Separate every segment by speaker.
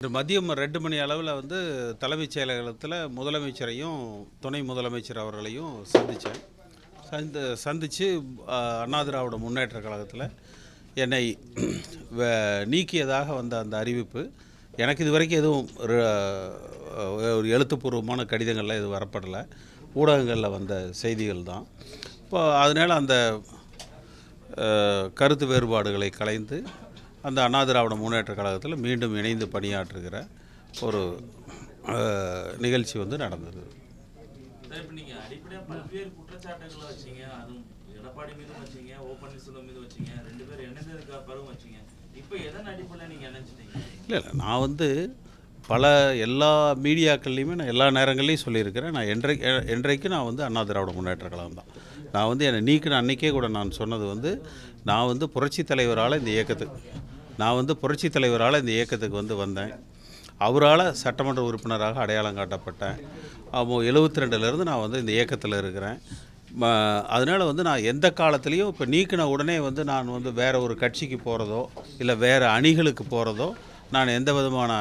Speaker 1: இன்று மதியம் 2 மணி அளவில் வந்து தலைமைச் செயலகத்தில் முதலமைச்சரையும் துணை முதலமைச்சர் அவர்களையும் சந்தித்தேன். சந்தித்து அண்ணா திராவிட முன்னேற்ற கழகத்தில் என்னை நீக்கியதாக வந்த அந்த அறிவிப்பு எனக்கு இதுவரைக்கும் எதுவும் ஒரு எழுத்துப்பூர்வமான கடிதங்கள்லாம் எதுவும் வரப்படலை. ஊடகங்களில் வந்த செய்திகள் தான். இப்போ அதனால் அந்த கருத்து வேறுபாடுகளை களைந்து அந்த அண்ணா திராவிட முன்னேற்ற கழகத்தில் மீண்டும் இணைந்து பணியாற்றுகிற ஒரு நிகழ்ச்சி வந்து நடந்தது.
Speaker 2: பல்வேறு குற்றச்சாட்டுகளை வச்சீங்க, அதுவும் எடப்பாடி மீதும் வச்சீங்க, ஓபன்னீர்செல்வம் மீது வச்சீங்க, 2 பேர் இணைந்ததுக்கு அப்புறம் வச்சீங்க. இப்போ எதன் அடிப்படையில் நீங்கள் நினைச்சிட்டீங்க? இல்லை
Speaker 1: நான் வந்து எல்லா மீடியாக்கள்லையுமே நான் எல்லா நேரங்கள்லையும் சொல்லியிருக்கிறேன். நான் என்றைக்கு நான் வந்து அண்ணா திராவிட முன்னேற்ற கழகம் தான். நான் வந்து என்னை நீக்கின அன்றைக்கே கூட நான் சொன்னது வந்து நான் வந்து புரட்சித் தலைவரால் இந்த இயக்கத்துக்கு வந்து வந்தேன். அவரால் சட்டமன்ற உறுப்பினராக அடையாளம் காட்டப்பட்டேன். 72லேருந்து நான் வந்து இந்த இயக்கத்தில் இருக்கிறேன். அதனால் வந்து நான் எந்த காலத்துலேயும் இப்போ நீக்கின உடனே வந்து நான் வந்து வேறு ஒரு கட்சிக்கு போகிறதோ இல்லை வேறு அணிகளுக்கு போகிறதோ நான் எந்த விதமான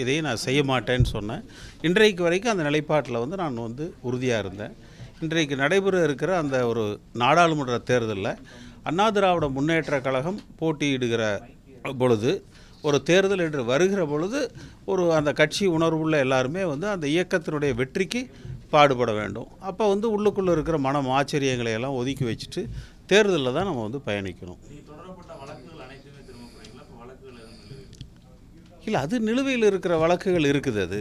Speaker 1: இதையும் நான் செய்ய மாட்டேன்னு சொன்னேன். இன்றைக்கு வரைக்கும் அந்த நிலைப்பாட்டில் வந்து நான் வந்து உறுதியாக இருந்தேன். இன்றைக்கு நடைபெற இருக்கிற அந்த ஒரு நாடாளுமன்ற தேர்தலில் அண்ணா திராவிட முன்னேற்ற கழகம் போட்டியிடுகிற பொழுது, ஒரு தேர்தல் என்று வருகிற பொழுது அந்த கட்சி உணர்வுள்ள எல்லாருமே வந்து அந்த இயக்கத்தினுடைய வெற்றிக்கு பாடுபட வேண்டும். அப்போ வந்து உள்ளுக்குள்ளே இருக்கிற மனம் ஆச்சரியங்களை எல்லாம் ஒதுக்கி வச்சுட்டு தேர்தலில் தான் நம்ம வந்து பயணிக்கணும். இல்லை, அது நிலுவையில் இருக்கிற வழக்குகள் இருக்குது. அது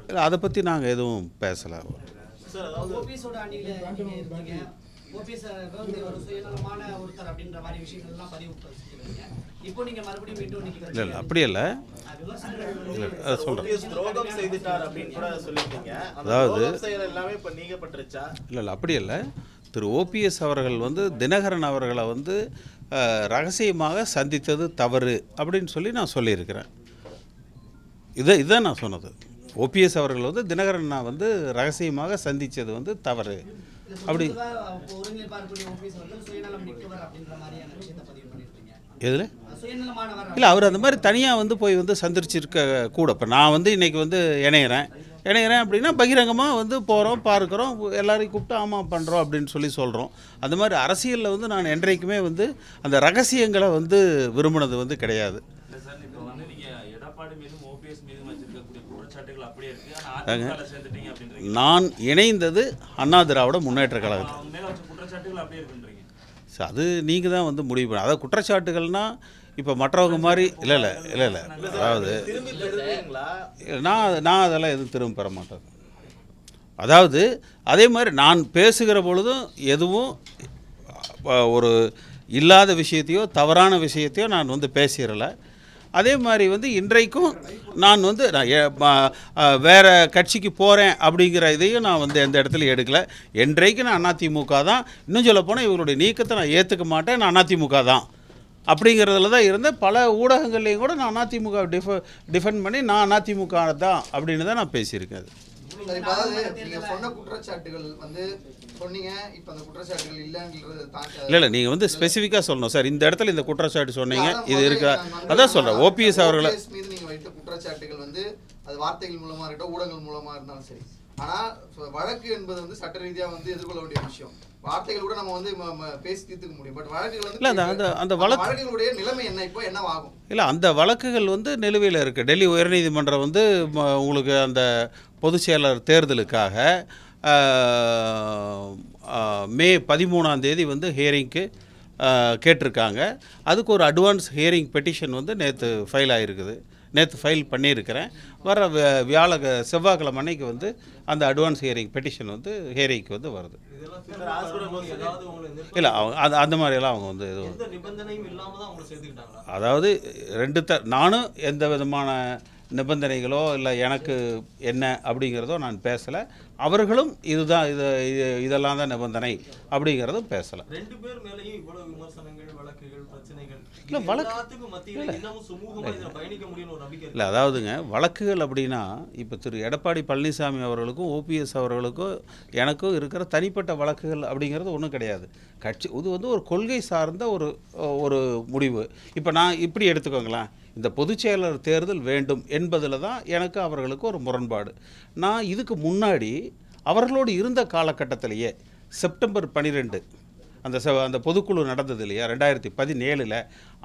Speaker 1: இல்லை, அதை பற்றி நாங்கள் எதுவும் பேசலை. இல்லை அப்படி இல்லை, சொல்கிறேன். அதாவது இல்லை அப்படி இல்லை, திரு ஓபிஎஸ் அவர்கள் வந்து தினகரன் அவர்களை வந்து ரகசியமாக சந்தித்தது தவறு அப்படின்னு சொல்லி நான் சொல்லியிருக்கிறேன். இதான் நான் சொன்னது. ஓபிஎஸ் அவர்கள் வந்து தினகரன் நான் வந்து ரகசியமாக சந்தித்தது வந்து தவறு அப்படி. எதில் இல்லை, அவர் அந்த மாதிரி தனியாக வந்து போய் வந்து சந்திச்சிருக்க கூட. இப்போ நான் வந்து இன்றைக்கி வந்து இணையிறேன் அப்படின்னா பகிரங்கமாக வந்து போகிறோம், பார்க்குறோம், எல்லாரையும் கூப்பிட்டு ஆமாம் பண்ணுறோம் அப்படின்னு சொல்கிறோம். அந்த மாதிரி அரசியலில் வந்து நான் என்றைக்குமே வந்து அந்த ரகசியங்களை வந்து விரும்பினது வந்து கிடையாது. நான் இணைந்தது அண்ணா திராவிட முன்னேற்ற கழகத்தில். அது நீங்கள் தான் வந்து முடிவு பண்ண. அதாவது குற்றச்சாட்டுகள்னால் இப்போ மற்றவங்க மாதிரி இல்லை, அதாவது நான் அதெல்லாம் எதுவும் திரும்ப பெற மாட்டேன். அதாவது அதே மாதிரி நான் பேசுகிற பொழுதும் எதுவும் ஒரு இல்லாத விஷயத்தையோ தவறான விஷயத்தையோ நான் வந்து பேசிடலை. அதே மாதிரி வந்து இன்றைக்கும் நான் வந்து வேறு கட்சிக்கு போகிறேன் அப்படிங்கிற இதையும் நான் வந்து எந்த இடத்துல எடுக்கலை. என்றைக்கு நான் அதிமுக தான். இன்னும் சொல்ல போனால் இவங்களுடைய நீக்கத்தை நான் ஏற்றுக்க மாட்டேன், நான் அதிமுக தான் அப்படிங்கிறதுல தான் இருந்தேன். பல ஊடகங்கள்லேயும் கூட நான் அதிமுக டிஃபெண்ட் பண்ணி நான் அதிமுக தான் அப்படின்னு தான் நான் பேசியிருக்கேன். இல்லை நீங்கள் வந்து ஸ்பெசிஃபிக்காக சொல்லணும் சார், இந்த இடத்துல இந்த குற்றச்சாட்டு சொன்னீங்க, இது இருக்கா, அதான் சொல்கிறேன். ஓபிஎஸ் அவர்களை
Speaker 3: குற்றச்சாட்டுகள் வந்து அது வார்த்தைகள் மூலமாக இருக்கட்டும், ஊடகங்கள் மூலமாக இருந்தாலும் சரி. ஆனால் வழக்கு என்பது வந்து சட்ட ரீதியாக வந்து எதிர்கொள்ள வேண்டிய விஷயம். வார்த்தைகள் கூட நம்ம வந்து பேசி தீர்த்துக்க முடியும். பட் வழக்குகள் வந்து
Speaker 1: அந்த வழக்குகளுடைய
Speaker 3: நிலைமை என்ன, இப்போ என்னவாகும்?
Speaker 1: இல்லை, அந்த வழக்குகள் வந்து நிலுவையில் இருக்குது. டெல்லி உயர்நீதிமன்றம் வந்து உங்களுக்கு அந்த பொதுச் செயலர் தேர்தலுக்காக மே 13 வந்து ஹியரிங்க்கு கேட்டிருக்காங்க. அதுக்கு ஒரு அட்வான்ஸ் ஹியரிங் பெட்டிஷன் வந்து நேற்று ஃபைல் பண்ணியிருக்கிறேன். வர செவ்வாய்க்கிழமை அன்னைக்கு வந்து அந்த அட்வான்ஸ் ஹியரிங் பெட்டிஷன் வந்து ஹியரிங்க்கு வந்து வருது. இல்லை, அந்த மாதிரியெல்லாம் அவங்க வந்து எதுவும், அதாவது நானும் எந்த விதமான நிபந்தனைகளோ இல்லை எனக்கு என்ன அப்படிங்கிறதோ நான் பேசலை. அவர்களும் இதெல்லாம் தான் நிபந்தனை அப்படிங்கிறதும் பேசலை. இல்லை, அதாவதுங்க வழக்குகள் அப்படின்னா இப்போ திரு எடப்பாடி பழனிசாமி அவர்களுக்கும் ஓபிஎஸ் அவர்களுக்கும் எனக்கும் இருக்கிற தனிப்பட்ட வழக்குகள் அப்படிங்கிறது ஒன்றும் கிடையாது. கட்சி இது வந்து ஒரு கொள்கை சார்ந்த ஒரு முடிவு. இப்போ நான் இப்படி எடுத்துக்கோங்களேன், இந்த பொதுச் செயலர் தேர்தல் வேண்டும் என்பதில் தான் எனக்கு அவர்களுக்கு ஒரு முரண்பாடு. நான் இதுக்கு முன்னாடி அவர்களோடு இருந்த காலகட்டத்திலேயே செப்டம்பர் 12 அந்த பொதுக்குழு நடந்தது இல்லையா 2017,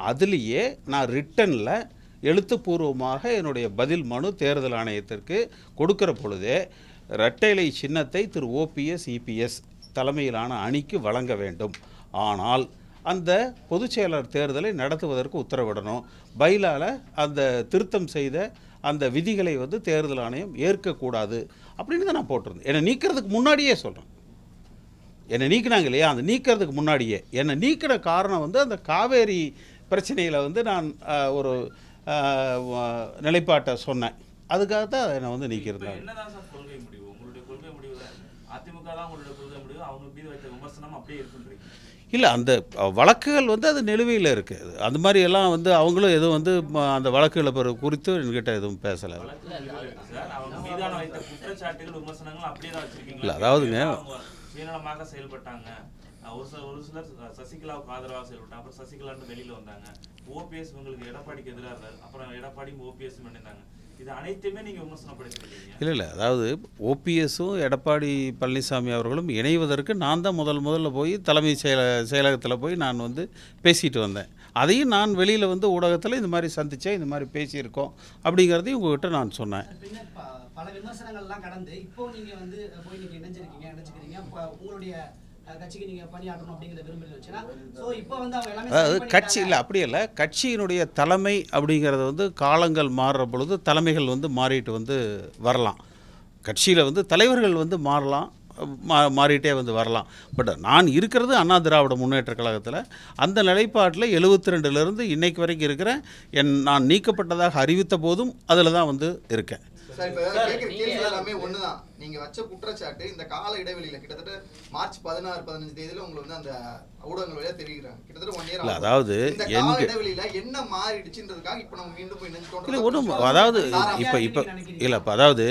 Speaker 1: அதுலேயே நான் ரிட்டனில் எழுத்துப்பூர்வமாக என்னுடைய பதில் மனு தேர்தல் ஆணையத்திற்கு கொடுக்கிற பொழுதே இரட்டைலை சின்னத்தை திரு ஓபிஎஸ் இபிஎஸ் தலைமையிலான அணிக்கு வழங்க வேண்டும், ஆனால் அந்த பொதுச் செயலர் தேர்தலை நடத்துவதற்கு உத்தரவிடணும், பைலால அந்த திருத்தம் செய்த அந்த விதிகளை வந்து தேர்தல் ஆணையம் ஏற்கக்கூடாது அப்படின்னு தான் நான் போட்டிருந்தேன். என்னை நீக்கிறதுக்கு முன்னாடியே சொல்கிறேன். என்னை நீக்கினாங்க இல்லையா, அந்த நீக்கிறதுக்கு முன்னாடியே என்னை நீக்கிற காரணம் வந்து அந்த காவேரி பிரச்சனையில் வந்து நான் ஒரு நிலைப்பாட்டை சொன்னேன். அதுக்காக தான் என்னை வந்து நீக்கியிருந்தாங்க.
Speaker 2: என்னதான் சார் கொள்கை முடிவு? உங்களுடைய கொள்கை முடிவு அதிமுக தான் உங்களுடைய கொள்கை முடிவு, அவங்க மீது வைத்த விமர்சனம் அப்படியே இருக்குன்றீங்க.
Speaker 1: இல்லை, அந்த வழக்குகள் வந்து அது நிலுவையில் இருக்குது. அந்த மாதிரி எல்லாம் வந்து அவங்களும் எதுவும் வந்து அந்த வழக்குகளை குறித்து என்கிட்ட எதுவும் பேசலை.
Speaker 2: அவங்க மீதான வைத்த குற்றச்சாட்டுகள் விமர்சனங்கள் அப்படியே தான் வச்சிருக்கீங்க.
Speaker 1: இல்லை, அதாவதுங்க
Speaker 2: சுயநலமாக செயல்பட்டாங்க, ஒரு சிலர் சசிகலாவுக்கு ஆதரவாக செயல்பட்டாங்க, அப்புறம் சசிகலான்னு வெளியில் வந்தாங்க, ஓபிஎஸ் உங்களுக்கு எடப்பாடிக்கு எதிராக இருந்தார், அப்புறம் எடப்பாடியும் ஓபிஎஸ் இணைந்தாங்க, இது அனைத்துமே நீங்கள் விமர்சனப்படுத்திருக்கீங்க.
Speaker 1: இல்லை, அதாவது ஓபிஎஸும் எடப்பாடி பழனிசாமி அவர்களும் இணைவதற்கு நான் தான் முதல்ல போய் தலைமை செயலகத்தில் போய் நான் வந்து பேசிட்டு வந்தேன். அதையும் நான் வெளியில் வந்து ஊடகத்தில் இந்த மாதிரி சந்தித்தேன், இந்த மாதிரி பேசியிருக்கோம் அப்படிங்கிறதையும் உங்கள்கிட்ட நான் சொன்னேன்.
Speaker 4: பல விமர்சனங்கள்லாம் கடந்து இப்போ நீங்கள் வந்து போய் நீங்கள் இணைஞ்சிருக்கீங்க, உங்களுடைய கட்சிக்கு நீங்கள் பணியாற்றணும் அப்படிங்கிற விரும்புகிறீங்க. ஸோ இப்போ வந்து அவங்க எல்லாமே
Speaker 1: அதாவது கட்சி இல்லை, அப்படி இல்லை, கட்சியினுடைய தலைமை அப்படிங்கிறது வந்து காலங்கள் மாறுற பொழுது தலைமைகள் வந்து மாறிட்டு வந்து வரலாம். கட்சியில் வந்து தலைவர்கள் வந்து மாறிட்டே வந்து வரலாம். பட் நான் இருக்கிறது அண்ணா திராவிட முன்னேற்ற கழகத்தில். அந்த நிலைப்பாட்டில் 72லேருந்து இன்னைக்கு வரைக்கும் இருக்கிறேன். நான் நீக்கப்பட்டதாக அறிவித்த போதும் அதில் தான் வந்து இருக்கேன்.
Speaker 3: சார், இப்போ கேட்குற கேள்வி எல்லாமே ஒண்ணுதான். நீங்க வச்ச குற்றச்சாட்டு இந்த கால இடைவெளியில கிட்டத்தட்ட மார்ச் 16-15 தேதியில உங்களுக்கு வந்து அந்த ஊடகங்கள் வழியா தெரிவிக்கிறாங்க. கிட்டத்தட்ட 1 இயர்.
Speaker 1: அதாவது
Speaker 3: இந்த கால இடைவெளியில என்ன மாறிடுச்சுன்றதுக்காக இப்போ நம்ம மீண்டும் போய் நினைச்சிட்டோம்.
Speaker 1: இல்லை ஒன்றும், அதாவது இப்போ இல்லை, இப்போ அதாவது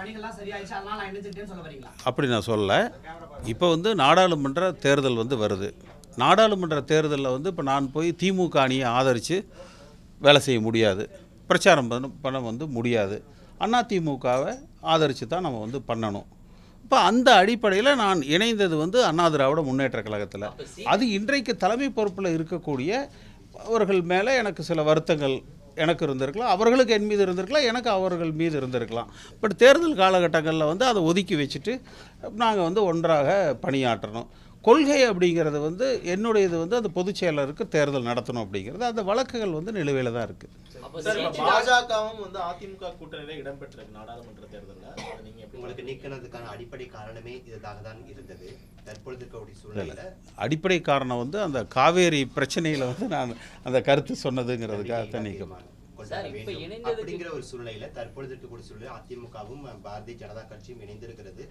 Speaker 4: பணிகள்லாம் சரியாயிடுச்சு அதனால நான் இணைஞ்சிட்டேன்னு சொல்ல வரீங்களா?
Speaker 1: அப்படி நான் சொல்லலை. இப்போ வந்து நாடாளுமன்ற தேர்தல் வந்து வருது. நாடாளுமன்ற தேர்தலில் வந்து இப்போ நான் போய் திமுக அணியை ஆதரித்து வேலை செய்ய முடியாது, பிரச்சாரம் பண்ண வந்து முடியாது. அதிமுகவை ஆதரித்து தான் நம்ம வந்து பண்ணணும். இப்போ அந்த அடிப்படையில் நான் இணைந்தது வந்து அண்ணா திராவிட முன்னேற்ற கழகத்தில். அது இன்றைக்கு தலைமை பொறுப்பில் இருக்கக்கூடிய அவர்கள் மேலே எனக்கு சில வருத்தங்கள் எனக்கு இருந்திருக்கலாம், அவர்களுக்கு என் மீது இருந்திருக்கலாம், எனக்கு அவர்கள் மீது இருந்திருக்கலாம். பட் தேர்தல் காலகட்டங்களில் வந்து அதை ஒதுக்கி வச்சுட்டு நாங்கள் வந்து ஒன்றாக பணியாற்றணும். கொள்கை அப்படிங்கிறது வந்து என்னுடையது வந்து அந்த பொதுச் செயலருக்கு தேர்தல் நடத்தணும் அப்படிங்கிறது அந்த வழக்குகள் வந்து நிலுவையில் தான் இருக்குது.
Speaker 5: பாஜகவும் வந்து அதிமுக கூட்டணியில இடம்பெற்றிருக்கு நாடாளுமன்ற தேர்தலில்.
Speaker 6: உங்களுக்கு நீக்கினதுக்கான அடிப்படை காரணமே இதுதாக தான் இருந்தது. தற்பொழுது இருக்கக்கூடிய சூழ்நிலை
Speaker 1: அடிப்படை காரணம் வந்து அந்த காவேரி பிரச்சனையில் வந்து நான் அந்த கருத்து சொன்னதுங்கிறதுக்காக தான் நீக்கமாக
Speaker 6: அப்படிங்கிற ஒரு சூழ்நிலையில தற்பொழுது இருக்கக்கூடிய சூழ்நிலை அதிமுகவும் பாரதிய ஜனதா கட்சியும் இணைந்திருக்கிறது.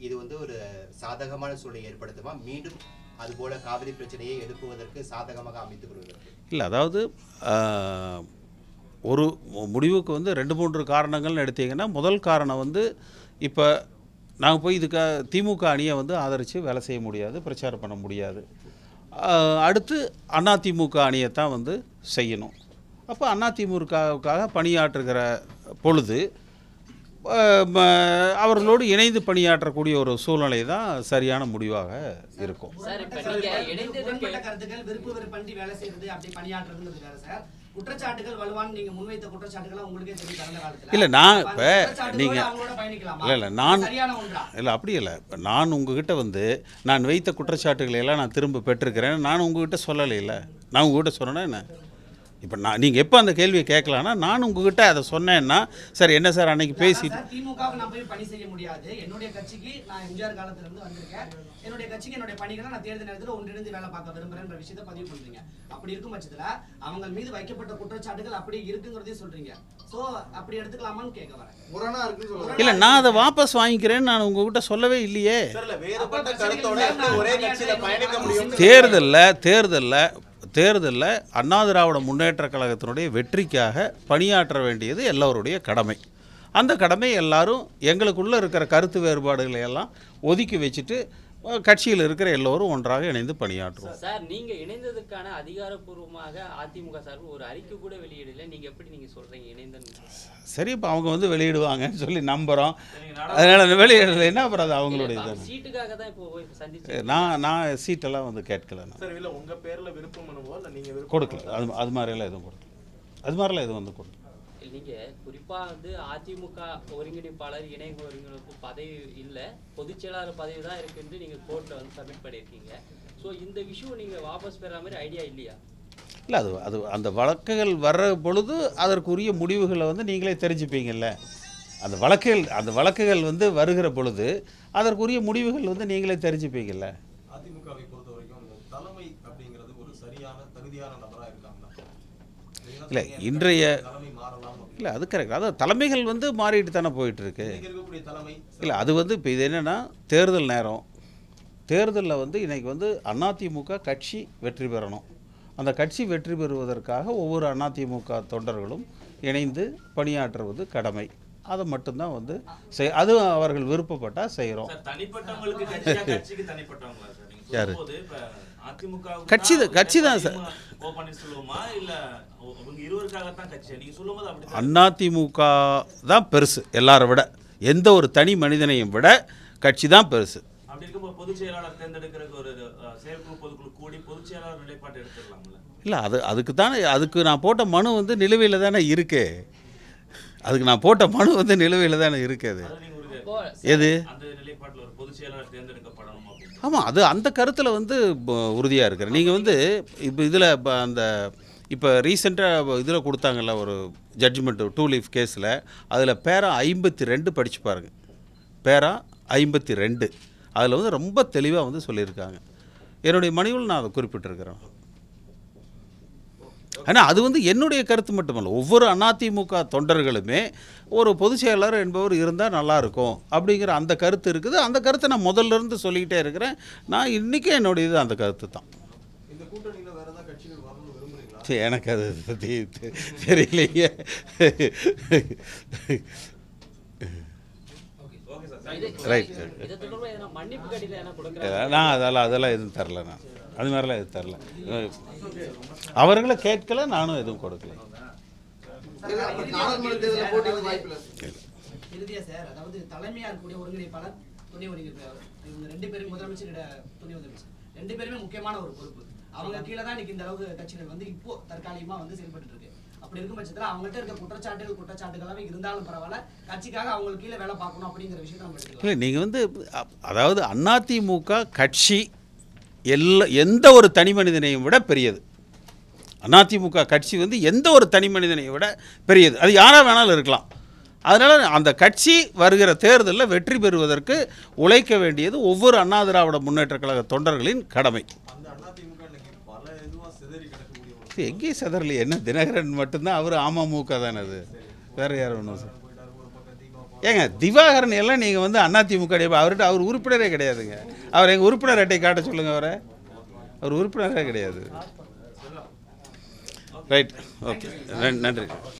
Speaker 6: இது வந்து ஒரு சாதகமான சூழ்நிலை ஏற்படுத்துமா? மீண்டும் அதுபோல காவிரி பிரச்சனையை எழுப்புவதற்கு சாதகமாக அமைத்துக் கொள்வது
Speaker 1: இல்லை, அதாவது ஒரு முடிவுக்கு வந்து 2-3 காரணங்கள்னு எடுத்தீங்கன்னா, முதல் காரணம் வந்து இப்போ நாங்கள் போய் திமுக அணியை வந்து ஆதரித்து வேலை செய்ய முடியாது, பிரச்சாரம் பண்ண முடியாது. அடுத்து அதிமுக அணியை தான் வந்து செய்யணும். அப்போ அதிமுகவுக்காக பணியாற்றுகிற பொழுது அவர்களோடு இணைந்து பணியாற்றக்கூடிய ஒரு சூழ்நிலை தான் சரியான முடிவாக இருக்கும். இல்லை, நான் இப்போ நீங்கள் இல்லை நான் இல்லை அப்படி இல்லை, நான் உங்ககிட்ட வந்து நான் வைத்த குற்றச்சாட்டுகளை எல்லாம் நான் திரும்ப பெற்றிருக்கிறேன். நான் உங்ககிட்ட சொல்லலை. இல்லை, நான் உங்ககிட்ட சொன்னேன்னா என்ன? இப்போ நீங்கள் எப்போ அந்த கேள்வியை கேட்கலான்னா, நான் உங்ககிட்ட அதை சொன்னேன்னா சார் என்ன சார் அன்னைக்கு பேசிட்டு
Speaker 4: திமுகவுக்கு நான் போய் பணி செய்ய முடியாது, என்னுடைய கட்சிக்கு நான் எம்ஜிஆர் காலத்துல இருந்து வந்திருக்கேன், என்னுடைய கட்சிக்கு என்னுடைய பணிகளை நான் தேர்தல் நேரத்தில் ஒன்றிணைந்து வேலை பார்க்க விரும்புறேன்ற விஷயத்தை பதிவு பண்றீங்க. அப்படி இருக்கும் பட்சத்தில் அவங்க மீது வைக்கப்பட்ட குற்றச்சாட்டுகள் அப்படியே இருக்குங்கிறதையும் சொல்றீங்க. ஸோ அப்படி எடுத்துக்கலாமான்னு கேட்க வரேன்.
Speaker 3: முரணா இருக்குன்னு சொல்லுவாங்க.
Speaker 1: இல்லை, நான் அதை வாபஸ் வாங்கிக்கிறேன்னு நான் உங்ககிட்ட சொல்லவே இல்லையே. தேர்தலில் அண்ணா திராவிட முன்னேற்ற கழகத்தினுடைய வெற்றிக்காக பணியாற்ற வேண்டியது எல்லோருடைய கடமை. அந்த கடமை எல்லாரும் எங்களுக்குள்ளே இருக்கிற கருத்து வேறுபாடுகளை எல்லாம் ஒதுக்கி வச்சுட்டு கட்சியில் இருக்கிற எல்லோரும் ஒன்றாக இணைந்து பணியாற்றுவோம்.
Speaker 7: சார், நீங்க இணைந்ததுக்கான அதிகாரப்பூர்வமாக அதிமுக சார்பு ஒரு அறிக்கை கூட வெளியிடல. நீங்க எப்படி நீங்க சொல்றீங்க இணைந்தன்னு?
Speaker 1: சரி, இப்போ அவங்க வந்து வெளியிடுவாங்கன்னு சொல்லி நம்புகிறோம். அதனால் வெளியிடலைன்னா அப்புறம் அது அவங்களுடைய இது.
Speaker 7: சீட்டுக்காக தான் இப்போ சந்திச்சு
Speaker 1: நான் சீட்டெல்லாம் வந்து கேட்கல.
Speaker 5: சார் இல்ல உங்க பேர்ல விருப்பம் மனுவோ இல்ல நீங்க
Speaker 1: கொடுக்கல. அது மாதிரியெல்லாம் எதுவும் கொடுக்கல. அது மாதிரிலாம் எதுவும் வந்து கொடுக்கல.
Speaker 7: நீங்க குறிப்பா வந்து அதிமுக ஒருங்கிணைப்பாளர் இணை ஒருங்கிணைப்பு பதவி இல்ல, பொதுச் செயலாளர் பதவி தான் இருக்குன்னு நீங்க கோர்ட்ல வந்து சப்மிட் பண்ணியிருக்கீங்க. ஸோ இந்த விஷயம் நீங்க வாபஸ் பெற மாதிரி ஐடியா இல்லையா?
Speaker 1: இல்லை, அது அந்த வழக்குகள் வர்ற பொழுது அதற்குரிய முடிவுகளை வந்து நீங்களே தெரிஞ்சுப்பீங்கல்ல. அந்த வழக்குகள் வந்து வருகிற பொழுது அதற்குரிய முடிவுகள் வந்து நீங்களே தெரிஞ்சுப்பீங்கல்ல.
Speaker 8: அதிமுகவை பொறுத்த வரைக்கும் அந்த தலைமை அப்படிங்கிறது ஒரு சரியான தகுதியான நபராக இருக்காங்களா?
Speaker 1: இல்லை, இன்றைய
Speaker 8: தலைமை மாறலாம்.
Speaker 1: இல்லை, அது கரெக்ட். அதாவது தலைமைகள் வந்து மாறிட்டு தானே போயிட்டுருக்கு.
Speaker 8: இருக்கக்கூடிய தலைமை
Speaker 1: இல்லை, அது வந்து இப்போ இது என்னென்னா தேர்தல் நேரம். தேர்தலில் வந்து இன்றைக்கி வந்து அதிமுக கட்சி வெற்றி பெறணும். அந்த கட்சி வெற்றி பெறுவதற்காக ஒவ்வொரு அதிமுக தொண்டர்களும் இணைந்து பணியாற்றுவது கடமை. அதை மட்டும்தான் வந்து அது அவர்கள் விருப்பப்பட்டால் செய்கிறோம்.
Speaker 2: தனிப்பட்டவங்களுக்கு கட்சிக்கு தனிப்பட்டவங்களா சார்? நீங்க
Speaker 1: யாரு?
Speaker 2: சொல்லும்போது இப்ப அதிமுக
Speaker 1: கட்சி தான் சார்.
Speaker 2: ஓ பன்னீர்செல்வமா இல்ல அவங்க இருவருக்காக தான் கட்சி? நீங்க சொல்லும்போது அப்படி
Speaker 1: அதிமுக தான் பெருசு எல்லாரை விட. எந்த ஒரு தனி மனிதனையும் விட கட்சி தான் பெருசு.
Speaker 2: அப்படி இருக்கும்போது பொதுச் செயலாளர் தேர்ந்தெடுக்கிறதுக்கு ஒரு செயற்குழு பொதுக்குழு கூடி பொதுச் செயலாளர் நிலைப்பாட்டை எடுத்துடலாம்ல?
Speaker 1: இல்லை, அதுக்கு நான் போட்ட மனு வந்து நிலுவையில் தானே இருக்கு. அதுக்கு நான் போட்ட மனு வந்து நிலுவையில் தானே இருக்குது. எது
Speaker 2: அந்த நிலைப்பாட்டில் ஒரு பொதுச் செயலாளர் தேர்ந்தெடுக்கப்படணும் அப்படின்னு.
Speaker 1: ஆமாம், அந்த கருத்தில் வந்து உறுதியாக இருக்கிறேன். நீங்கள் வந்து இப்போ இதில் இப்போ ரீசெண்டாக இதில் கொடுத்தாங்கல்ல ஒரு ஜட்ஜ்மெண்ட்டு 2 லீஃப் கேஸில், அதில் பேரா 52 படித்து பாருங்கள். பேரா 52 அதில் வந்து ரொம்ப தெளிவாக வந்து சொல்லியிருக்காங்க. என்னுடைய மனுவில் நான் அதை குறிப்பிட்டிருக்கிறேன். ஆனால் அது வந்து என்னுடைய கருத்து மட்டுமல்ல, ஒவ்வொரு அதிமுக தொண்டர்களுமே ஒரு பொதுச் செயலாளர் என்பவர் இருந்தால் நல்லாயிருக்கும் அப்படிங்கிற அந்த கருத்து இருக்குது. அந்த கருத்தை நான் முதல்ல இருந்து சொல்லிக்கிட்டே இருக்கிறேன். நான் இன்றைக்கும் என்னுடைய இது அந்த கருத்து தான்.
Speaker 8: இந்த கூட்டணியில் வேற ஏதாவது கட்சிகள் வரணும்னு விரும்புறீங்களா?
Speaker 1: சரி, எனக்கு அது பற்றி தெரியலைங்க. ரைட். நான் அதெல்லாம் எதுவும் தரல. நான் அது மாதிரிலாம் எதுவும் தரல. அவர்களை கேட்கல, நானும் எதுவும் கொடுக்கல.
Speaker 4: இறுதியா சார், அதாவது தலைமையா இருக்கக்கூடிய ஒருங்கிணைப்பாளர், துணை ஒருங்கிணைப்பாளர், இவங்க 2 பேரும் முதலமைச்சர் துணை முதலமைச்சர் 2 பேருமே முக்கியமான ஒரு பொறுப்பு. அவங்க கீழே தான் இன்னைக்கு இந்த அளவுக்கு கட்சிகள் வந்து இப்போ தற்காலிகமா வந்து செயல்பட்டு இருக்கு. அப்படி இருக்கும் பட்சத்தில் அவங்கள்ட்ட இருக்க குற்றச்சாட்டுகளாவே இருந்தாலும் பரவாயில்ல, கட்சிக்காக அவங்களுக்கு கீழே வேலை பார்க்கணும் அப்படிங்கிற விஷயத்தை நம்ம எடுத்துக்கலாம்.
Speaker 1: இல்லை, நீங்கள் வந்து அதாவது அதிமுக கட்சி எந்த ஒரு தனி மனிதனையும் விட பெரியது. அதிமுக கட்சி வந்து எந்த ஒரு தனி மனிதனையும் விட பெரியது. அது யாராக வேணாலும் இருக்கலாம். அதனால் அந்த கட்சி வருகிற தேர்தலில் வெற்றி பெறுவதற்கு உழைக்க வேண்டியது ஒவ்வொரு அண்ணா திராவிட முன்னேற்றக் கழக தொண்டர்களின் கடமை. எங்கேயும் சிதறலையே, என்ன தினகரன் மட்டும்தான், அவர் அமமுக தானே, அது வேறு யாரும் ஒன்றும் சார். ஏங்க, திவாகரன் எல்லாம் நீங்கள் வந்து அதிமுக அவர்கிட்ட அவர் உறுப்பினரே கிடையாதுங்க. அவர் எங்கள் உறுப்பினர் அட்டை காட்ட சொல்லுங்கள். அவர் உறுப்பினரே கிடையாது. ரைட், ஓகே, நன்றி.